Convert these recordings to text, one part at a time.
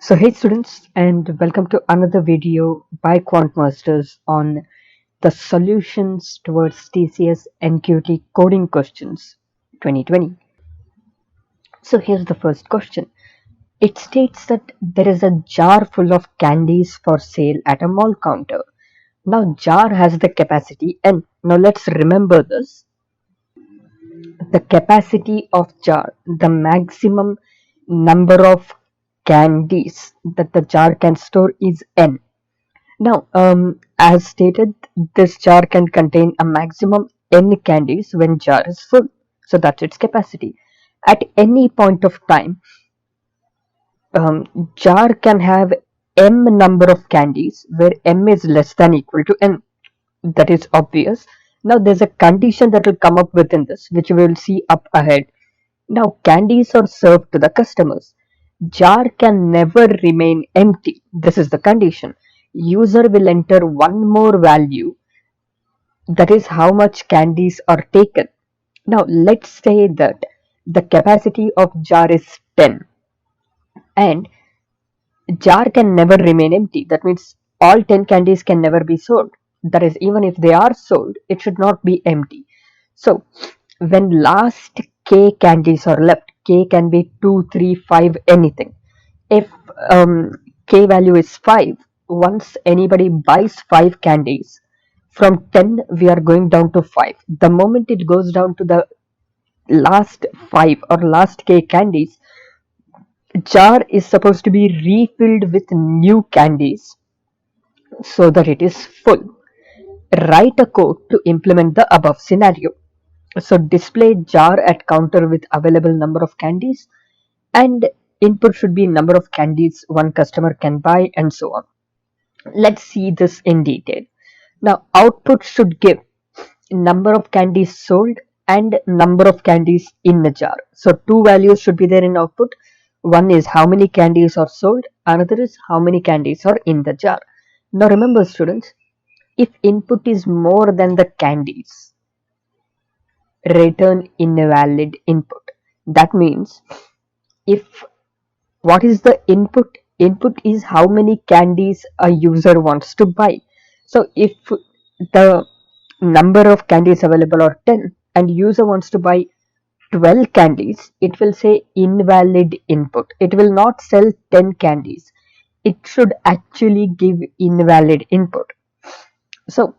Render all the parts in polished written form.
So hey students, and welcome to another video by Quantmasters on the solutions towards TCS NQT coding questions 2020. So here's the first question. It states that there is a jar full of candies for sale at a mall counter. Now jar has the capacity and now let's remember this. The capacity of jar, the maximum number of candies that the jar can store is n. Now, as stated, this jar can contain a maximum n candies when jar is full. So that's its capacity. At any point of time, jar can have m number of candies where m is less than equal to n. That is obvious. Now there's a condition that will come up within this, which we will see up ahead. Now candies are served to the customers. Jar can never remain empty. This is the condition. User will enter one more value, that is how much candies are taken. Now let's say that the capacity of jar is 10 and jar can never remain empty. That means all 10 candies can never be sold. That is, even if they are sold, it should not be empty. So when last k candies are left, k can be 2, 3, 5, anything. If um, k value is 5, once anybody buys 5 candies, from 10 we are going down to 5. The moment it goes down to the last 5 or last k candies, jar is supposed to be refilled with new candies so that it is full. Write a code to implement the above scenario. So display jar at counter with available number of candies, and input should be number of candies one customer can buy, and so on. Let's see this in detail. Now output should give number of candies sold and number of candies in the jar. So two values should be there in output. One is how many candies are sold, another is how many candies are in the jar. Now remember students, if input is more than the candies, return invalid input. That means if what is the input? Input is how many candies a user wants to buy. So if the number of candies available are 10 and user wants to buy 12 candies, it will say invalid input. It will not sell 10 candies. It should actually give invalid input. So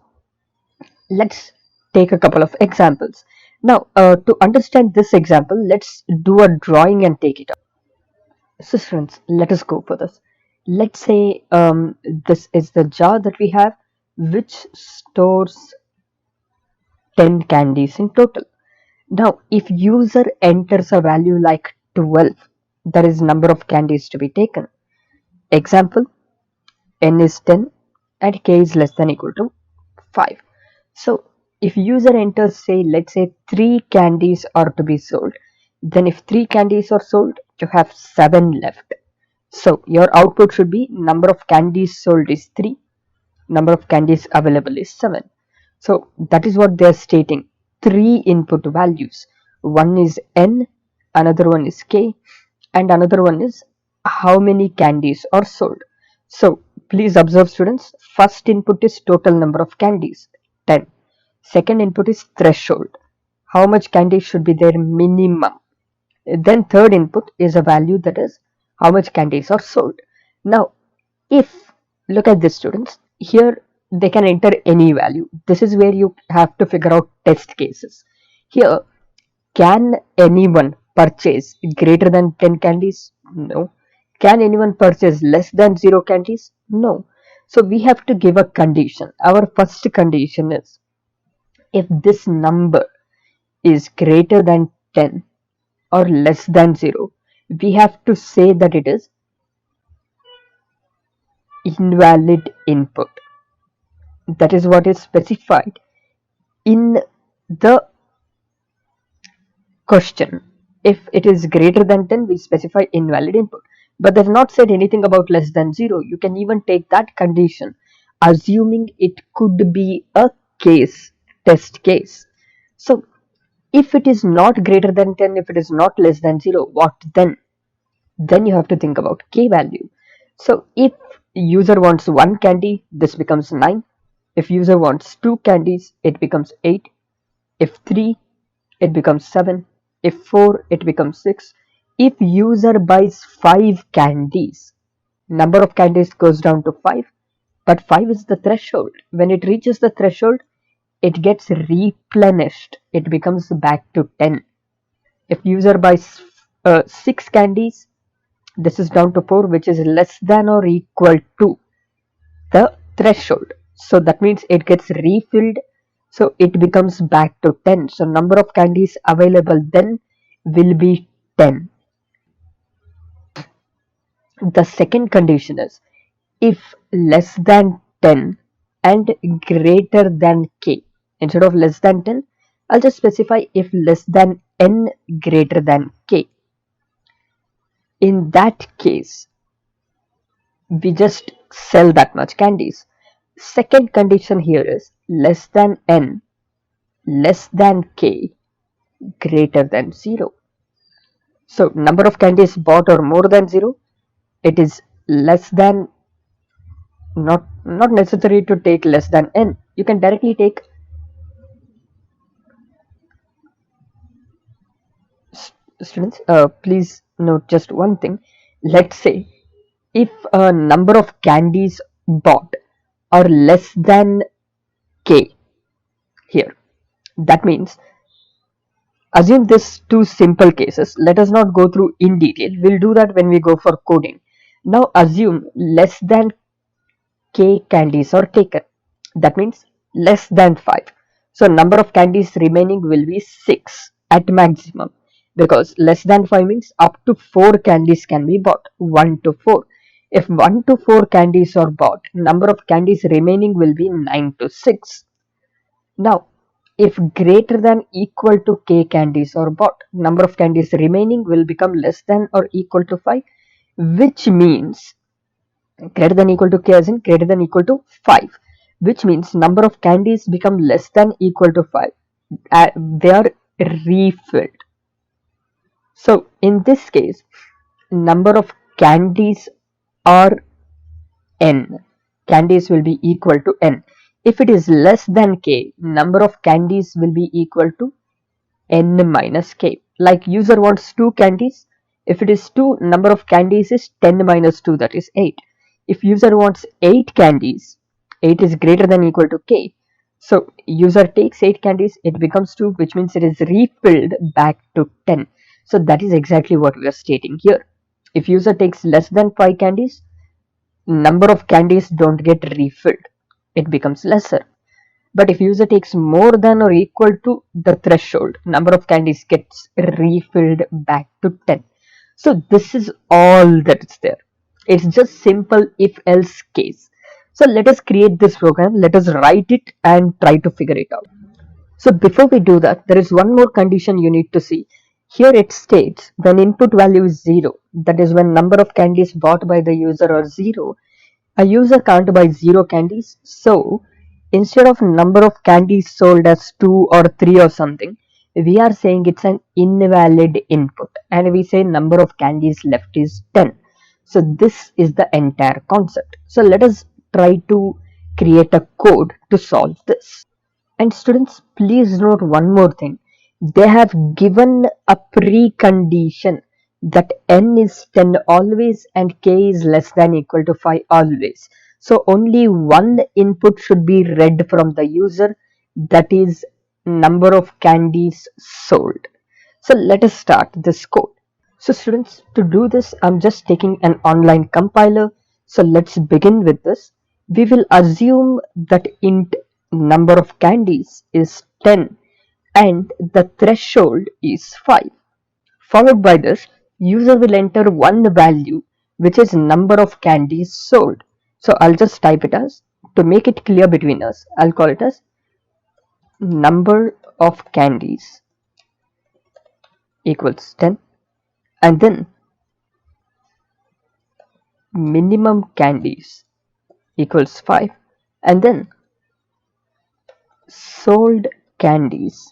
let's take a couple of examples. Now, to understand this example, let's do a drawing and take it up. So friends, let us go for this. Let's say this is the jar that we have, which stores 10 candies in total. Now, if user enters a value like 12, there is number of candies to be taken. Example, n is 10 and k is less than equal to 5. So, if user enters, say, let's say 3 candies are to be sold, then if 3 candies are sold, you have 7 left. So, your output should be number of candies sold is 3, number of candies available is 7. So, that is what they are stating. 3 input values. One is n, another one is k, and another one is how many candies are sold. So, please observe students, first input is total number of candies, 10. Second input is threshold. How much candies should be there minimum. Then third input is a value, that is how much candies are sold. Now, if look at this students, here they can enter any value. This is where you have to figure out test cases. Here, can anyone purchase greater than 10 candies? No. Can anyone purchase less than 0 candies? No. So we have to give a condition. Our first condition is if this number is greater than 10 or less than 0, we have to say that it is invalid input. That is what is specified in the question. If it is greater than 10, we specify invalid input. But they've not said anything about less than 0. You can even take that condition, assuming it could be a case, test case. So, if it is not greater than 10, if it is not less than 0, what then? Then you have to think about k value. So if user wants one candy, this becomes 9. If user wants two candies, it becomes 8. If 3, it becomes 7. If 4, it becomes 6. If user buys 5 candies, number of candies goes down to 5, but 5 is the threshold. When it reaches the threshold, it gets replenished. It becomes back to 10. If user buys 6 candies, this is down to 4, which is less than or equal to the threshold. So that means it gets refilled. So it becomes back to 10. So number of candies available then will be 10. The second condition is if less than 10 and greater than k. Instead of less than 10, I'll just specify if less than n greater than k. In that case, we just sell that much candies. Second condition here is less than n, less than k, greater than 0. So number of candies bought or more than 0, it is less than, not necessary to take less than n. You can directly take, students, please note just one thing. Let's say if a number of candies bought are less than k here, that means, assume this two simple cases. Let us not go through in detail. We'll do that when we go for coding. Now assume less than k candies are taken. That means less than 5. So number of candies remaining will be 6 at maximum, because less than 5 means up to 4 candies can be bought. 1 to 4. If 1 to 4 candies are bought, number of candies remaining will be 9 to 6. Now, if greater than equal to k candies are bought, number of candies remaining will become less than or equal to 5, which means greater than equal to k as in greater than equal to 5, which means number of candies become less than equal to 5. They are refilled. So in this case, number of candies are n. Candies will be equal to n. If it is less than k, number of candies will be equal to n minus k. Like user wants 2 candies. If it is 2, number of candies is 10 minus 2, that is 8. If user wants 8 candies, 8 is greater than equal to k. So user takes 8 candies, it becomes 2, which means it is refilled back to 10. So that is exactly what we are stating here. If user takes less than 5 candies, number of candies don't get refilled. It becomes lesser. But if user takes more than or equal to the threshold, number of candies gets refilled back to 10. So this is all that is there. It's just simple if else case. So let us create this program, let us write it and try to figure it out. So before we do that, there is one more condition you need to see. Here it states when input value is 0, that is when number of candies bought by the user are 0, a user can't buy 0 candies. So instead of number of candies sold as 2 or 3 or something, we are saying it's an invalid input, and we say number of candies left is 10. So this is the entire concept. So let us try to create a code to solve this. And students, please note one more thing. They have given a precondition that n is 10 always and k is less than equal to 5 always. So only one input should be read from the user, that is number of candies sold. So let us start this code. So students, to do this, I'm just taking an online compiler. So let's begin with this. We will assume that int number of candies is 10 and the threshold is 5. Followed by this, user will enter one value, which is number of candies sold. So I'll just type it as, to make it clear between us, I'll call it as number of candies equals 10, and then minimum candies equals 5, and then sold candies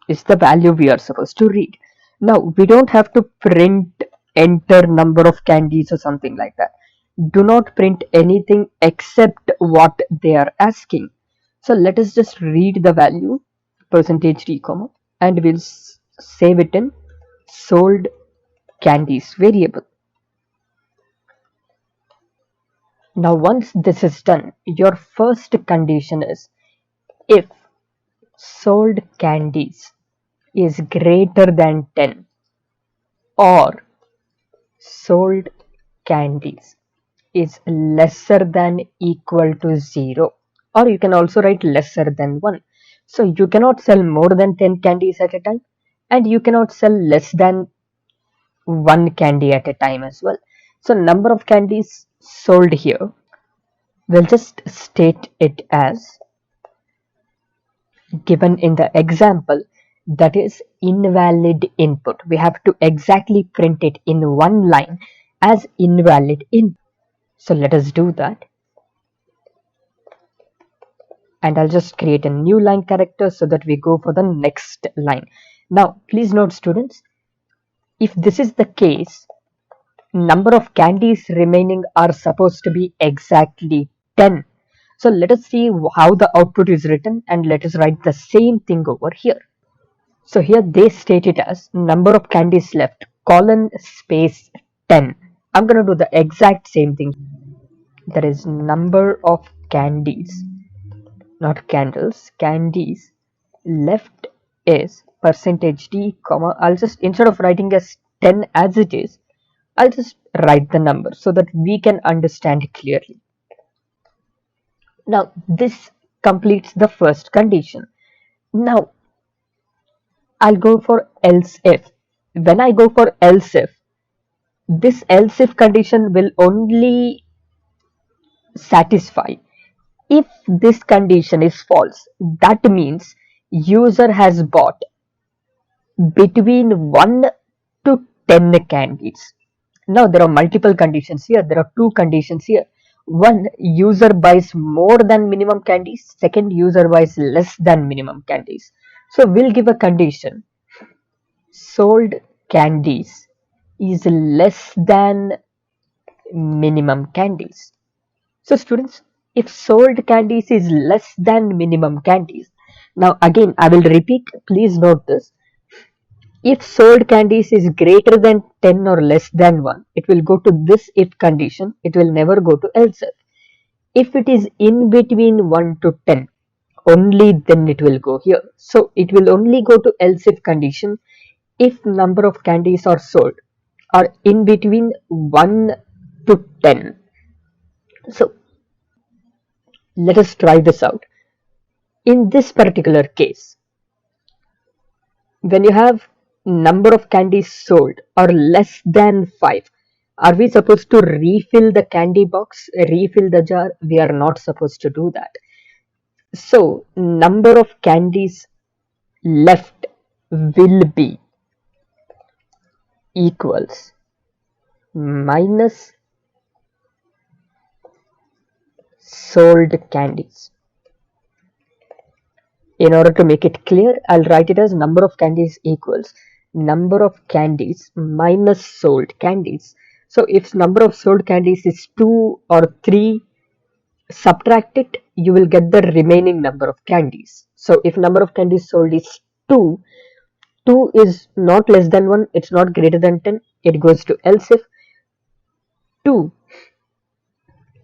is the value we are supposed to read. Now we don't have to print enter number of candies or something like that. Do not print anything except what they are asking. So let us just read the value percentage d comma, and we'll save it in sold candies variable. Now once this is done, your first condition is if sold candies is greater than 10 or sold candies is lesser than equal to 0, or you can also write lesser than 1. So you cannot sell more than 10 candies at a time, and you cannot sell less than 1 candy at a time as well. So number of candies sold here, we'll just state it as given in the example, that is invalid input. We have to exactly print it in one line as invalid input. So let us do that. And I'll just create a new line character so that we go for the next line. Now, please note students, if this is the case, number of candies remaining are supposed to be exactly 10. So let us see how the output is written, and let us write the same thing over here. So here they state it as number of candies left, colon space 10. I'm going to do the exact same thing. That is number of candies, not candles, candies left is percentage d comma. I'll just, instead of writing as 10 as it is, I'll just write the number so that we can understand clearly. Now this completes the first condition. Now I'll go for else if. When I go for else if, this else if condition will only satisfy if this condition is false. That means user has bought between 1 to 10 candies. Now there are multiple conditions here. There are two conditions here. One, user buys more than minimum candies. Second, user buys less than minimum candies. So we'll give a condition. Sold candies is less than minimum candies. So students, if sold candies is less than minimum candies, now again I will repeat, please note this. If sold candies is greater than 10 or less than 1, it will go to this if condition, it will never go to else if. If it is in between 1 to 10, only then it will go here. So it will only go to else if condition if number of candies are sold are in between 1 to 10. So let us try this out. In this particular case, when you have number of candies sold are less than 5, are we supposed to refill the candy box, refill the jar? We are not supposed to do that. So number of candies left will be equals minus sold candies. In order to make it clear, I'll write it as number of candies equals number of candies minus sold candies. So if number of sold candies is 2 or 3, subtract it, you will get the remaining number of candies. So if number of candies sold is 2, 2 is not less than 1, it's not greater than 10, it goes to else if 2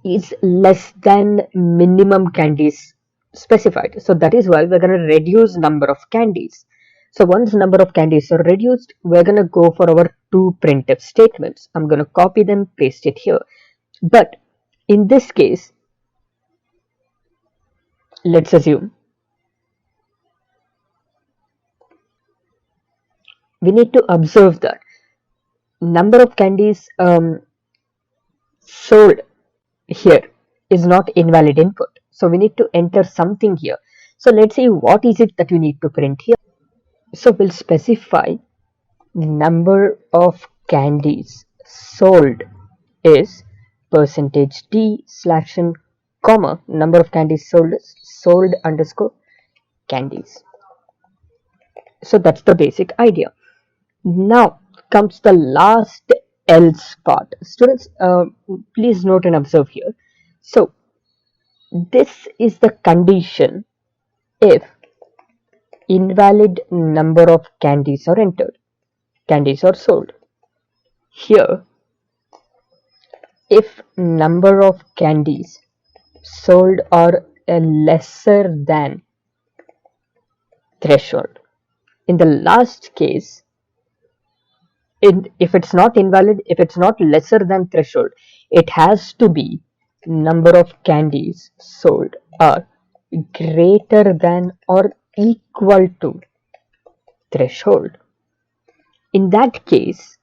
is less than minimum candies specified. So that is why we're going to reduce number of candies. So once number of candies are reduced, we're going to go for our two printf statements. I'm going to copy them, paste it here. But in this case, let's assume we need to observe that number of candies sold here is not invalid input. So we need to enter something here. So let's see what is it that we need to print here. So we'll specify number of candies sold is percentage d slash n comma number of candies sold is sold underscore candies. So that's the basic idea. Now comes the last else part. Students, please note and observe here. So this is the condition if invalid number of candies are entered, candies are sold. Here, if number of candies sold are lesser than threshold. In the last case, if it's not invalid, if it's not lesser than threshold, it has to be number of candies sold are greater than or equal to threshold. In that case,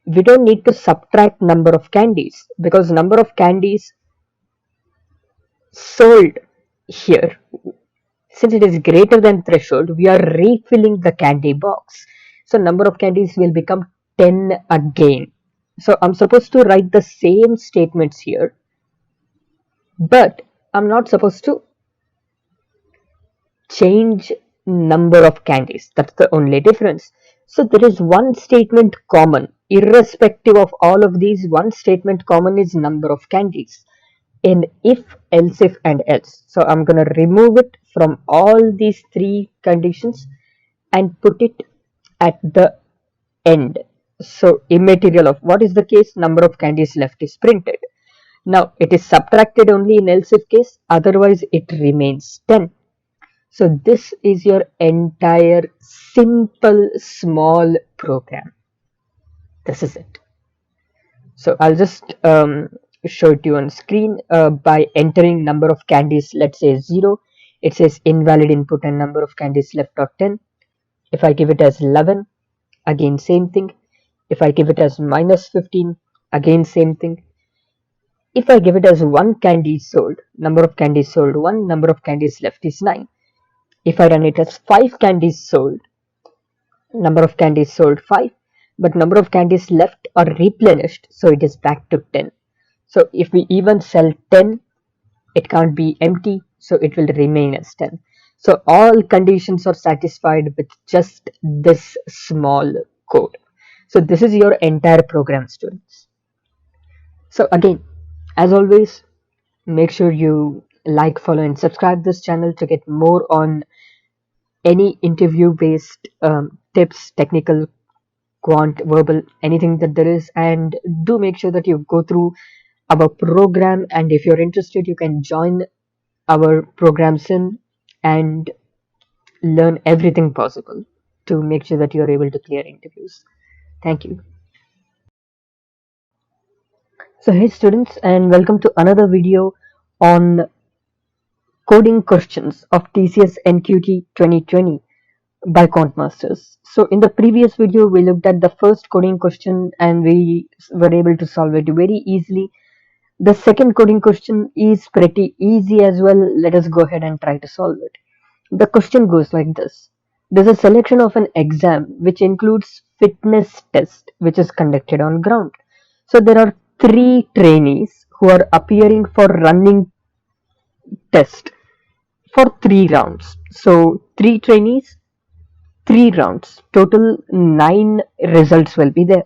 we don't need to subtract number of candies because number of candies sold here, since it is greater than threshold, we are refilling the candy box. So number of candies will become 10 again. So I'm supposed to write the same statements here, but I'm not supposed to change number of candies. That's the only difference. So there is one statement common. Irrespective of all of these, one statement common is number of candies in if, else if, and else. So I'm going to remove it from all these three conditions and put it at the end. So immaterial of what is the case, number of candies left is printed. Now it is subtracted only in else if case, otherwise it remains 10. So this is your entire simple small program. This is it. So I'll just show it to you on screen by entering number of candies, let's say 0. It says invalid input and number of candies left are 10. If I give it as 11, again same thing. If I give it as minus 15, again same thing. If I give it as 1 candy sold, number of candies sold 1, number of candies left is 9. If I run it as 5 candies sold, number of candies sold 5, but number of candies left are replenished, so it is back to 10. So if we even sell 10, it can't be empty, so it will remain as 10. So all conditions are satisfied with just this small code. So this is your entire program, students. So again, as always, make sure you like, follow, and subscribe this channel to get more on any interview based tips, technical, quant, verbal, anything that there is. And do make sure that you go through our program, and if you're interested, you can join our program soon and learn everything possible to make sure that you're able to clear interviews. Thank you. So hey students, and welcome to another video on coding questions of TCS NQT 2020 by Quantmasters. So in the previous video, we looked at the first coding question and we were able to solve it very easily. The second coding question is pretty easy as well. Let us go ahead and try to solve it. The question goes like this. There's a selection of an exam which includes fitness test which is conducted on ground. So there are 3 trainees who are appearing for running test for 3 rounds. So 3 trainees, 3 rounds, total 9 results will be there.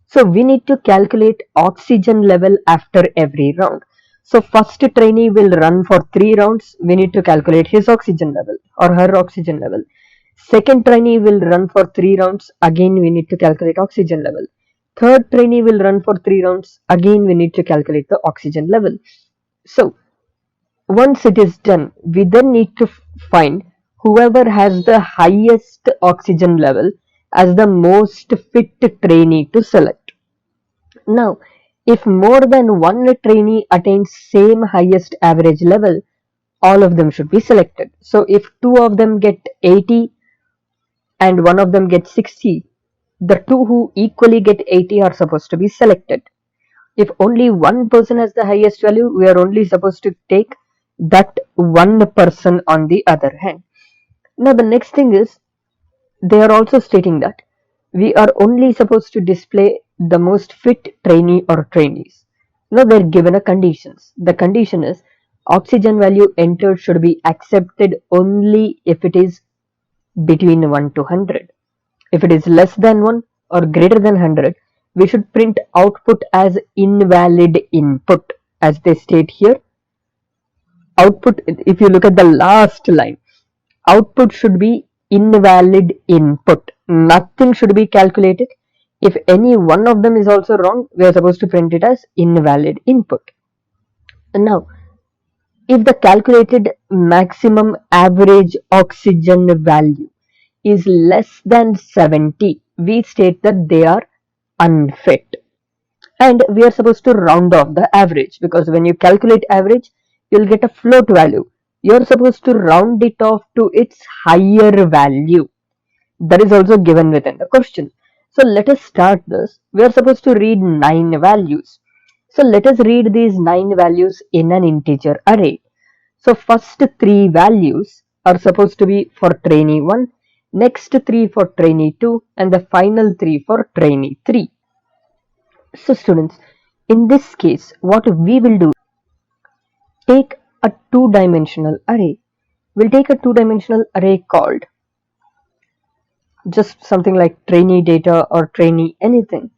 So we need to calculate oxygen level after every round. So first trainee will run for 3 rounds. We need to calculate his oxygen level or her oxygen level. Second trainee will run for 3 rounds. Again we need to calculate oxygen level. Third trainee will run for 3 rounds. Again we need to calculate the oxygen level. So once it is done, we then need to find whoever has the highest oxygen level as the most fit trainee to select. Now, if more than one trainee attains same highest average level, all of them should be selected. So if 2 of them get 80 and one of them gets 60, the 2 who equally get 80 are supposed to be selected. If only one person has the highest value, we are only supposed to take that one person on the other hand. Now the next thing is, they are also stating that we are only supposed to display the most fit trainee or trainees. Now they're given a conditions. The condition is oxygen value entered should be accepted only if it is between 1 to 100. If it is less than 1 or greater than 100, we should print output as invalid input, as they state here. Output, if you look at the last line, output should be invalid input. Nothing should be calculated. If any one of them is also wrong, we are supposed to print it as invalid input. And now, if the calculated maximum average oxygen value is less than 70, we state that they are unfit. And we are supposed to round off the average, because when you calculate average, you'll get a float value. You're supposed to round it off to its higher value. That is also given within the question. So let us start this. We are supposed to read 9 values. So let us read these 9 values in an integer array. So first 3 values are supposed to be for trainee 1, next 3 for trainee 2, and the final 3 for trainee 3. So students, in this case, what we will do, take a two-dimensional array. We'll take a two-dimensional array called just something like trainee data or trainee anything.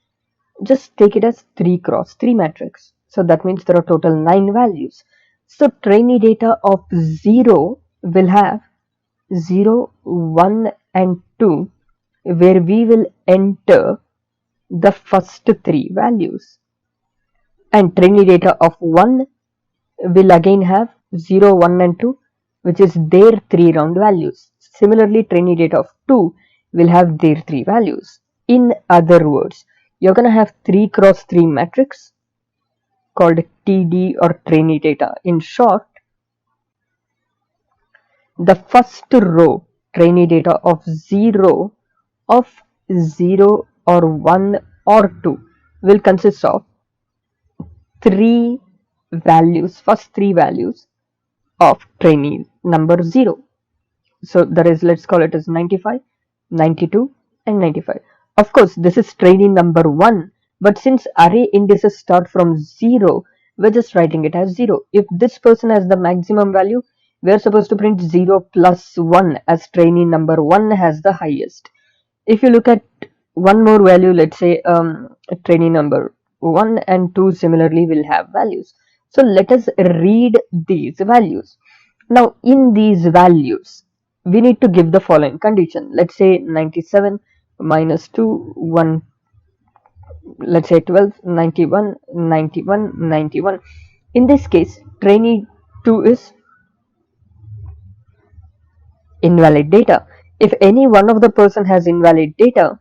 Just take it as 3 cross 3 matrix. So that means there are total 9 values. So trainee data of 0 will have 0, 1 and 2, where we will enter the first 3 values. And trainee data of 1 will again have 0, 1 and 2, which is their 3 round values. Similarly, trainee data of 2 will have their 3 values. In other words, you're going to have 3 cross 3 matrix called TD or trainee data. In short, the first row, trainee data of 0 or 1 or 2, will consist of 3 values, first 3 values of trainee number 0. So that is, let's call it as 95, 92 and 95. Of course, this is trainee number 1, but since array indices start from 0, we're just writing it as 0. If this person has the maximum value, we're supposed to print 0 plus 1, as trainee number 1 has the highest. If you look at one more value, let's say trainee number 1 and 2 similarly will have values. So let us read these values. Now in these values, we need to give the following condition. Let's say 97 minus 2, 1, let's say 12, 91, 91, 91. In this case, trainee 2 is invalid data. If any one of the person has invalid data,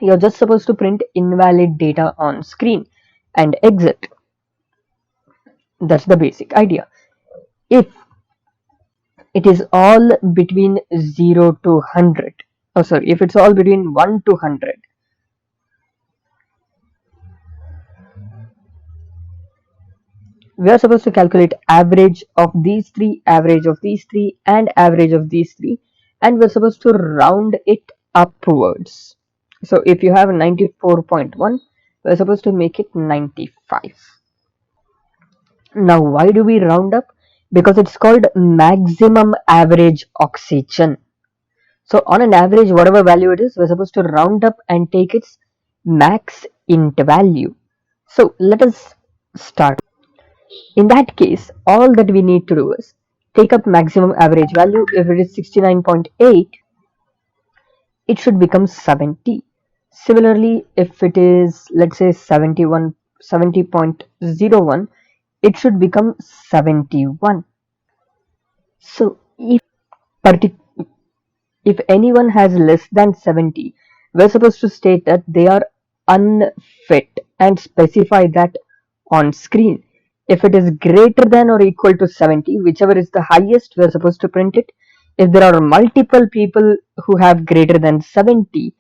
you're just supposed to print invalid data on screen and exit. That's the basic idea. If it is all between 0 to 100, oh sorry, if it's all between 1 to 100, we are supposed to calculate average of these 3, average of these 3 and average of these 3, and we're supposed to round it upwards. So if you have 94.1, we're supposed to make it 95. Now why do we round up? Because it's called maximum average oxygen. So on an average, whatever value it is, we're supposed to round up and take its max int value. So let us start. In that case, all that we need to do is take up maximum average value. If it is 69.8, it should become 70. Similarly, if it is, let's say 70.01, it should become 71. So if anyone has less than 70, we're supposed to state that they are unfit and specify that on screen. If it is greater than or equal to 70, whichever is the highest, we're supposed to print it. If there are multiple people who have greater than 70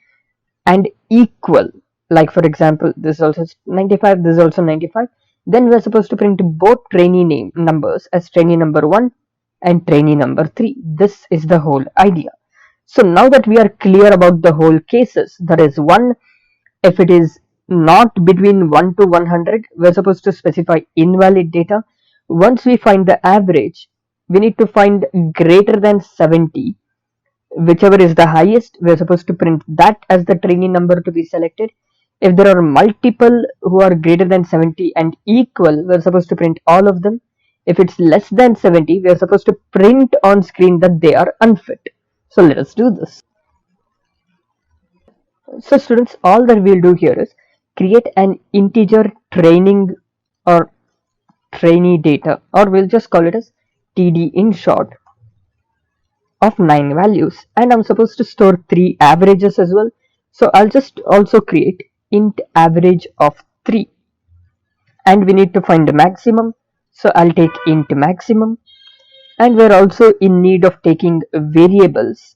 and equal, like for example, this is also 95, this is also 95, then we're supposed to print both trainee name numbers as trainee number 1 and trainee number 3. This is the whole idea. So now that we are clear about the whole cases, that is 1, if it is not between 1 to 100, we're supposed to specify invalid data. Once we find the average, we need to find greater than 70. Whichever is the highest, we're supposed to print that as the trainee number to be selected. If there are multiple who are greater than 70 and equal, we're supposed to print all of them. If it's less than 70, we're supposed to print on screen that they are unfit. So let us do this. So students, all that we'll do here is create an integer training or trainee data, or we'll just call it as TD in short, of 9 values, and I'm supposed to store 3 averages as well. So I'll just also create int average of 3, and we need to find the maximum, so I'll take int maximum. And we're also in need of taking variables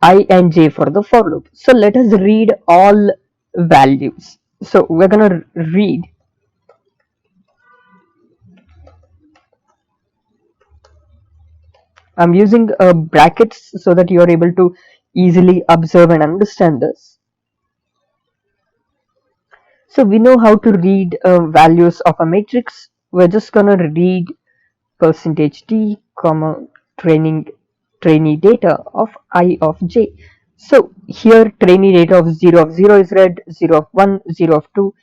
I and j for the for loop. So let us read all values. So we're gonna read I'm using brackets so that you are able to easily observe and understand this. So we know how to read values of a matrix. We're just gonna read %t, comma trainee data of I of j. So here trainee data of 0 of 0 is read, 0 of 1, 0 of 2,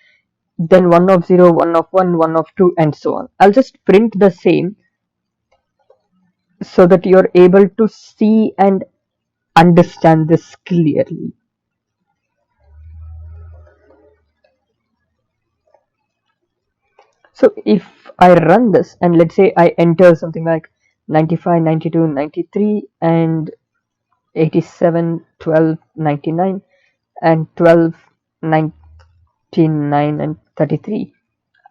then 1 of 0, 1 of 1, 1 of 2, and so on. I'll just print the same so that you're able to see and understand this clearly. So if I run this and let's say I enter something like 95, 92, 93 and 87, 12, 99 and 12, 99 and 33,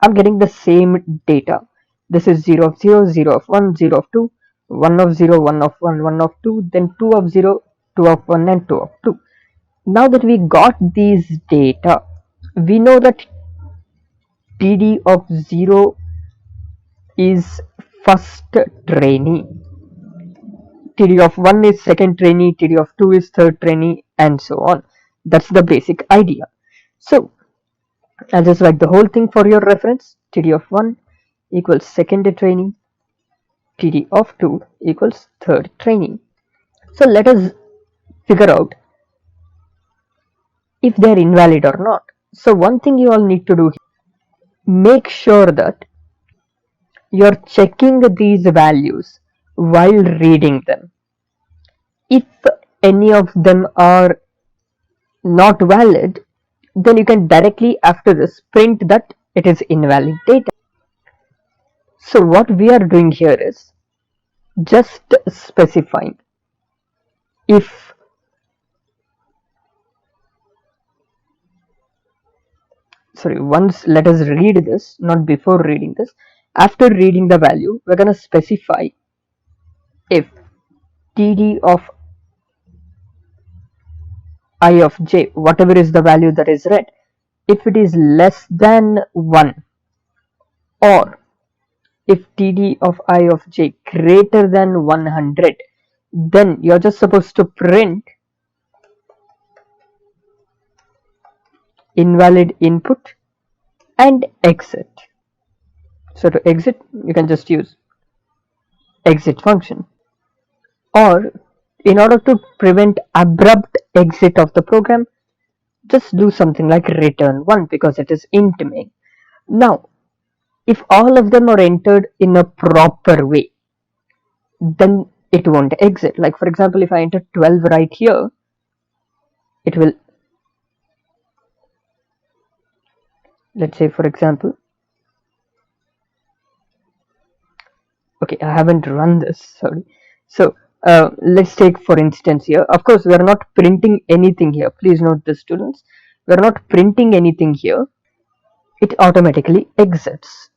I'm getting the same data. This is 0 of 0, 0 of 1, 0 of 2, 1 of 0, 1 of 1, 1 of 2, then 2 of 0, 2 of 1 and 2 of 2. Now that we got these data, we know that TD of 0 is first trainee, TD of 1 is second trainee, TD of 2 is third trainee, and so on. That's the basic idea. So I'll just write the whole thing for your reference. TD of 1 equals second trainee, TD of 2 equals third trainee. So let us figure out if they're invalid or not. So one thing you all need to do, make sure that you're checking these values while reading them. If any of them are not valid, then you can directly after this print that it is invalid data. So what we are doing here is just specifying if once let us read this, not before reading this. After reading the value, we're going to specify if TD of I of j, whatever is the value that is read, if it is less than 1, or if TD of I of j greater than 100, then you're just supposed to print invalid input and exit. So to exit, you can just use exit function, or in order to prevent abrupt exit of the program, just do something like return 1 because it is int main. Now if all of them are entered in a proper way, then it won't exit. Like for example, if I enter 12 right here, it will, let's say for example, okay, I haven't run this, sorry. So let's take for instance here, of course we are not printing anything here, please note this students, we are not printing anything here, it automatically exits.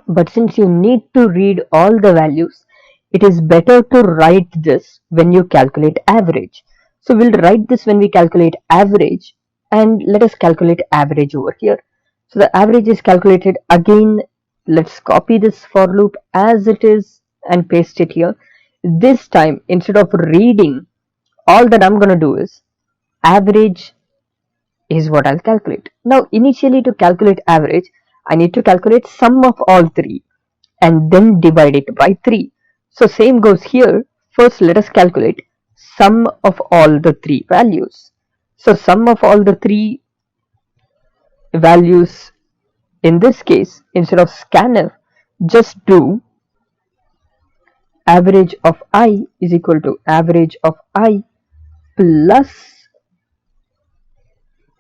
But since you need to read all the values, it is better to write this when you calculate average. So we'll write this when we calculate average, and let us calculate average over here. So the average is calculated again. Let's copy this for loop as it is and paste it here. This time instead of reading, all that I'm gonna do is average is what I'll calculate. Now initially to calculate average, I need to calculate sum of all 3 and then divide it by 3. So same goes here. First let us calculate sum of all the 3 values. So sum of all the three values in this case, instead of scanf, just do average of I is equal to average of I plus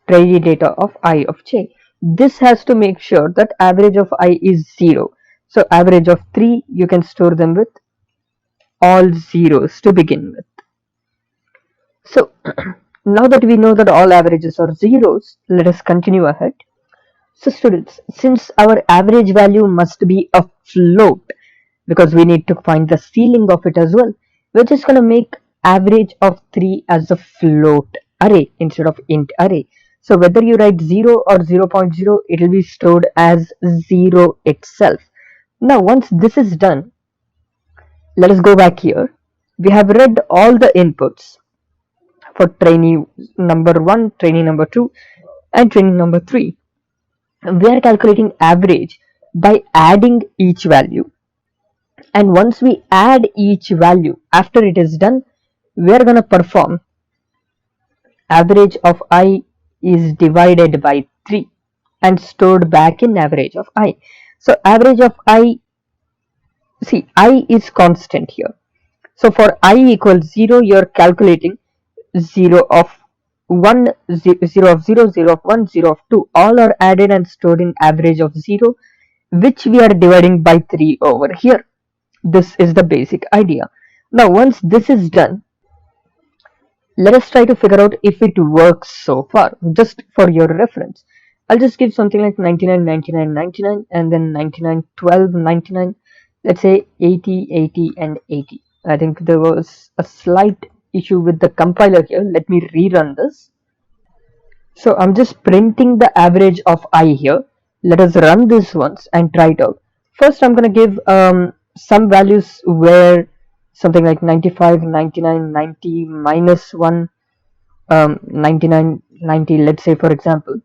trainee data of I of j. This has to make sure that average of I is 0. So average of 3, you can store them with all zeros to begin with. So now that we know that all averages are zeros, let us continue ahead. So students, since our average value must be a float, because we need to find the ceiling of it as well, we're just going to make average of 3 as a float array instead of int array. So whether you write 0 or 0.0, it will be stored as 0 itself. Now once this is done, let us go back here. We have read all the inputs for trainee number 1, trainee number 2 and trainee number 3. We are calculating average by adding each value, and once we add each value, after it is done, we are going to perform average of I is divided by 3 and stored back in average of I. So average of I, see, I is constant here. So for I equals 0, you are calculating 0 of 1, 0 of 0, 0 of 1, 0 of 2, all are added and stored in average of 0, which we are dividing by 3 over here. This is the basic idea. Now once this is done, let us try to figure out if it works so far, just for your reference. I'll just give something like 99, 99, 99 and then 99, 12, 99. Let's say 80, 80 and 80. I think there was a slight issue with the compiler here. Let me rerun this. So I'm just printing the average of I here. Let us run this once and try it out. First I'm going to give some values where something like 95, 99, 90, minus 1, 99, 90, let's say for example.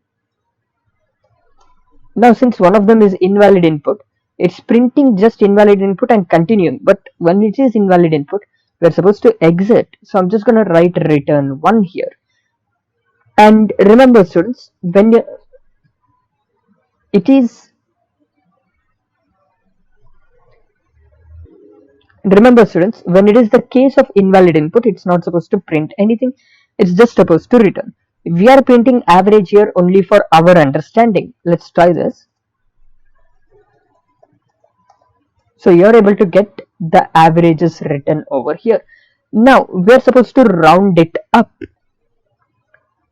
Now since one of them is invalid input, it's printing just invalid input and continuing. But when it is invalid input, we're supposed to exit. So I'm just going to write return 1 here. And remember students, when it is when it is the case of invalid input, it's not supposed to print anything. It's just supposed to return. We are printing average here only for our understanding. Let's try this. So you're able to get the averages written over here. Now we're supposed to round it up.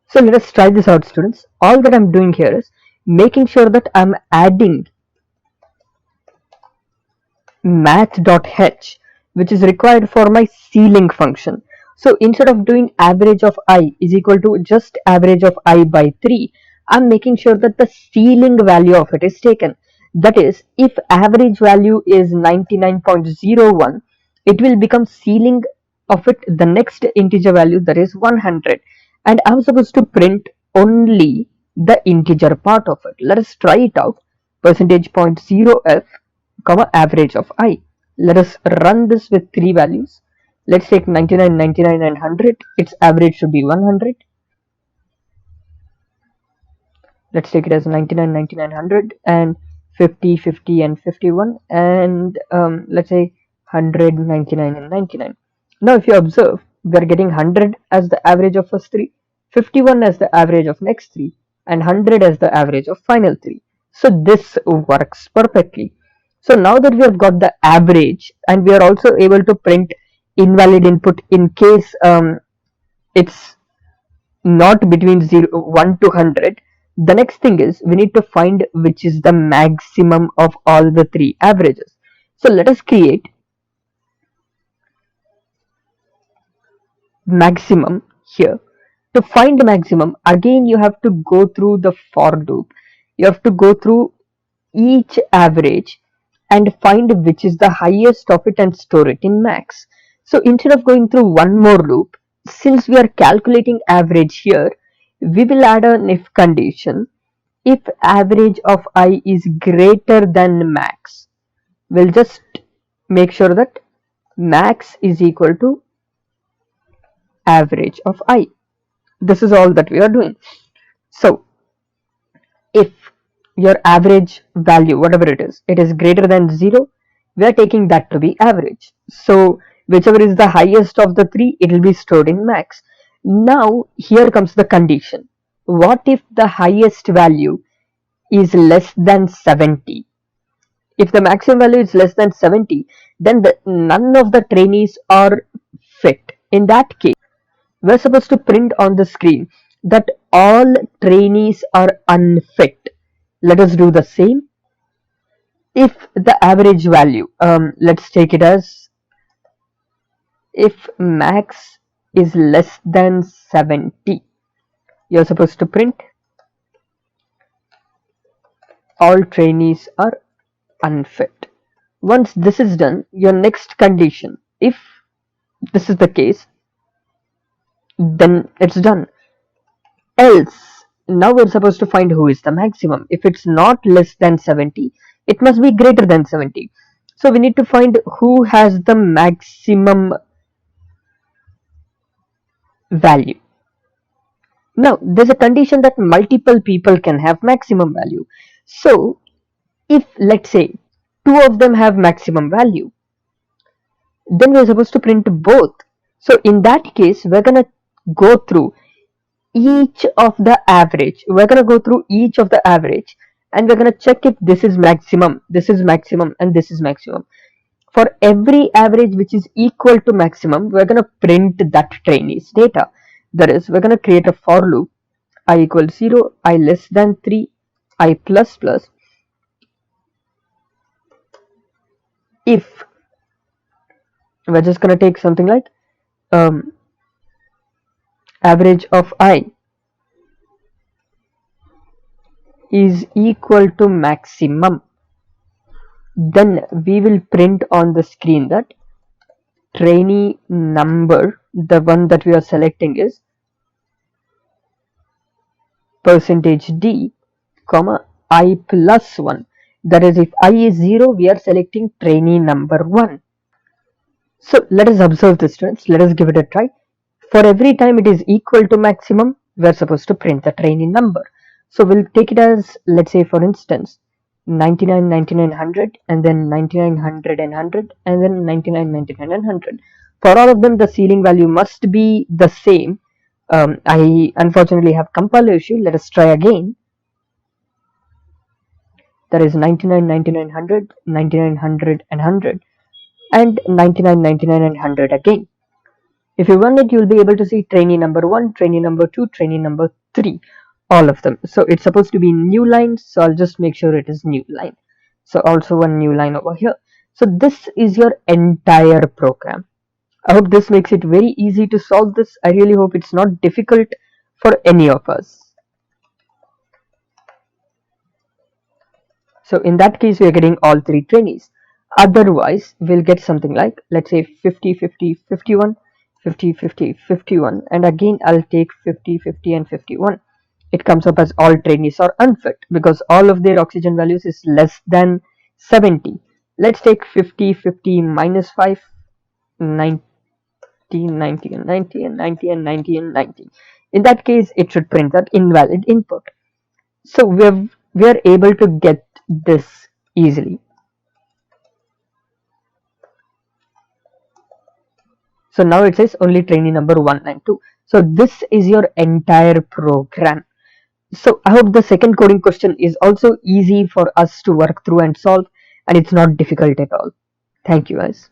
So let us try this out, students. All that I'm doing here is making sure that I'm adding math.h, which is required for my ceiling function. So instead of doing average of I is equal to just average of I by 3, I'm making sure that the ceiling value of it is taken. That is, if average value is 99.01, it will become ceiling of it the next integer value, that is 100. And I'm supposed to print only the integer part of it. Let us try it out. %.0f comma average of I. Let us run this with 3 values. Let's take 99, 99 and 100. Its average should be 100. Let's take it as 99, 99, 100 and 50, 50 and 51, and let's say 100, 99 and 99. Now if you observe, we are getting 100 as the average of first 3, 51 as the average of next 3 and 100 as the average of final 3. So this works perfectly. So now that we have got the average, and we are also able to print invalid input in case it's not between 1 to 100, the next thing is we need to find which is the maximum of all the 3 averages. So let us create maximum here. To find maximum, again you have to go through the for loop. You have to go through each average and find which is the highest of it and store it in max. So instead of going through one more loop, since we are calculating average here, we will add an if condition. If average of I is greater than max, we'll just make sure that max is equal to average of I. This is all that we are doing. So if your average value, whatever it is greater than 0, we are taking that to be average. So whichever is the highest of the three, it will be stored in max. Now here comes the condition. What if the highest value is less than 70? If the maximum value is less than 70, then none of the trainees are fit. In that case, we're supposed to print on the screen that all trainees are unfit. Let us do the same. If the average value, let's take it as, if max is less than 70, you're supposed to print all trainees are unfit. Once this is done, your next condition, if this is the case, then it's done. Else, now we're supposed to find who is the maximum. If it's not less than 70, it must be greater than 70. So we need to find who has the maximum value. Now there's a condition that multiple people can have maximum value. So if, let's say, two of them have maximum value, then we're supposed to print both. So in that case, we're gonna go through each of the average. We're gonna go through each of the average, and we're gonna check if this is maximum, and this is maximum. For every average which is equal to maximum, we're gonna print that trainee's data. That is, we're gonna create a for loop, I equals 0, I less than 3, I plus plus. If we're just gonna take something like average of I is equal to maximum, then we will print on the screen that trainee number, the one that we are selecting, is %d, comma I plus 1. That is, if I is 0, we are selecting trainee number 1. So let us observe this, students. Let us give it a try. For every time it is equal to maximum, we are supposed to print the trainee number. So we'll take it as, let's say, for instance, 99, 99, 100, and then 99, 100, and 100, and then 99, 99, and 100. For all of them, the ceiling value must be the same. I unfortunately have compiler issue. Let us try again. That is 99, 99, 100, 99, 100, and 100, and 99, 99, and 100 again. If you run it, you'll be able to see trainee number 1, trainee number 2, trainee number 3, all of them. So it's supposed to be new line, so I'll just make sure it is new line. So also one new line over here. So this is your entire program. I hope this makes it very easy to solve this. I really hope it's not difficult for any of us. So in that case, we are getting all three trainees. Otherwise, we'll get something like, let's say 50, 50, 51, 50, 50, 51, and again I'll take 50, 50, and 51. It comes up as all trainees are unfit because all of their oxygen values is less than 70. Let's take 50, 50 minus 5, 90, 90, and 90, and 90, and 90, and 90. In that case, it should print that invalid input. So we are able to get this easily. So now it says only trainee number 1 and 2. So this is your entire program. So I hope the second coding question is also easy for us to work through and solve, and it's not difficult at all. Thank you guys.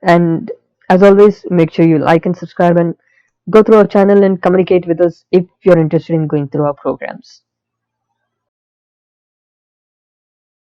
And as always, make sure you like and subscribe and go through our channel and communicate with us if you're interested in going through our programs.